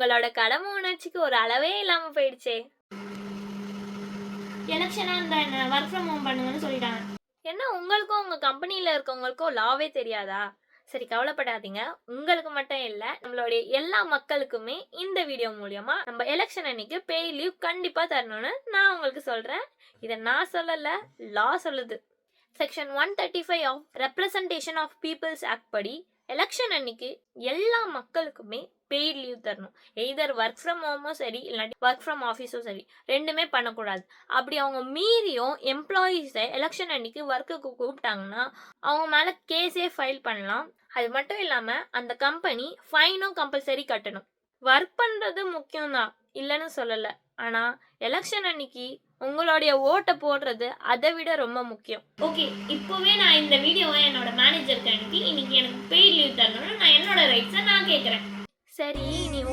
உங்களோட கடமை உணர்ச்சிக்கு ஒரு அளவே இல்லாம போயிடுச்சே. எலெக்ஷனா இருந்தா என்ன, ஒர்க் ஃப்ரம் ஹோம் பண்ணுங்கன்னு சொல்லிட்டாங்க. என்ன உங்களுக்கும் உங்க கம்பெனில இருக்கவங்களுக்கும் லாவே தெரியாதா? சரி கவலைப்படாதீங்க. உங்களுக்கு மட்டும் இல்ல, நம்மளுடைய எல்லா மக்களுக்குமே இந்த வீடியோ மூலியமா நம்ம எலெக்ஷன் அன்னைக்கு பேய் லீவ் கண்டிப்பா தரணும்னு நான் உங்களுக்கு சொல்றேன். இத நான் சொல்லல, லா சொல்லுது. Section 135 of representation of people's act படி எலெக்ஷன் அன்னைக்கு எல்லா மக்களுக்குமே பெய்ட் லீவ் தரணும். எய்தர் ஒர்க் ஃப்ரம் ஹோமோ சரி, இல்லாட்டி ஒர்க் ஃப்ரம் ஆஃபீஸோ சரி, ரெண்டுமே பண்ணக்கூடாது. அப்படி அவங்க மீறியும் எம்ப்ளாயீஸை எலெக்ஷன் அன்னைக்கு ஒர்க்குக்கு கூப்பிட்டாங்கன்னா அவங்க மேலே கேஸே ஃபைல் பண்ணலாம். அது மட்டும் இல்லாமல் அந்த கம்பெனி ஃபைனும் கம்பல்சரி கட்டணும். ஒர்க் பண்ணுறது முக்கியம்தான், இல்லைன்னு சொல்லலை. ஆனால் எலெக்ஷன் அன்னைக்கு உங்களுடைய ஓட்டை போடுறது அதை விட ரொம்ப முக்கியம். ஓகே, இப்போவே நான் இந்த வீடியோவை என்னோட மேனேஜருக்கு அனுப்பி இன்னைக்கு எனக்கு பெய்ட் லீவ் தரணும்னு நான் என்னோட ரைட்ஸை நான் கேட்குறேன். சரி, நீ